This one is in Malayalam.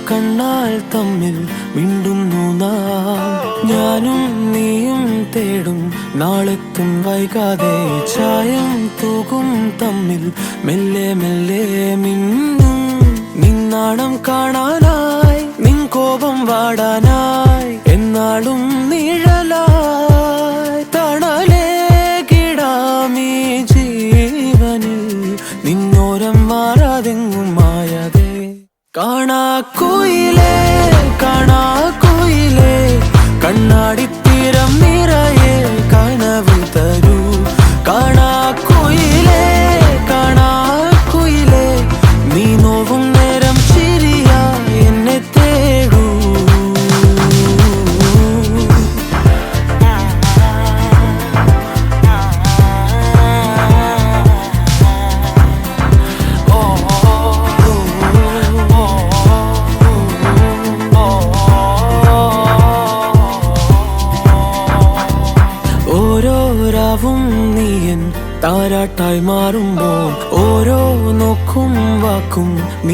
കണ്ണാൽ തമ്മിൽ മിണ്ടുന്നു നാം. ഞാനും നീയും തേടും നാളെത്തും വൈകാതെ. ചായം തൂകും തമ്മിൽ മെല്ലെ മെല്ലെ മിന്നും. നിന്നാണം കാണാനായി, നിൻ കോപം വാടാനായി, എന്നാളും നിഴലായി തണലേകിടാമീ ജീവനിൽ. നിന്നോരം മാറാതെങ്ങും മായാതെ. കാണാക്കുയിലേ കാണാക്കുയിലേ, കണ്ണാടിത്തീരം നിറയെ കനവ് തരൂ. കാണാക്കുയിലേ കാണാക്കുയിലേ, നീ നോവും നേരം ചിരിയായി എന്നെ തേടൂ. ഓരോ രാവും നീയൻ താരാട്ടായി മാറുമ്പോൾ, ഓരോ നോക്കും വാക്കും നീ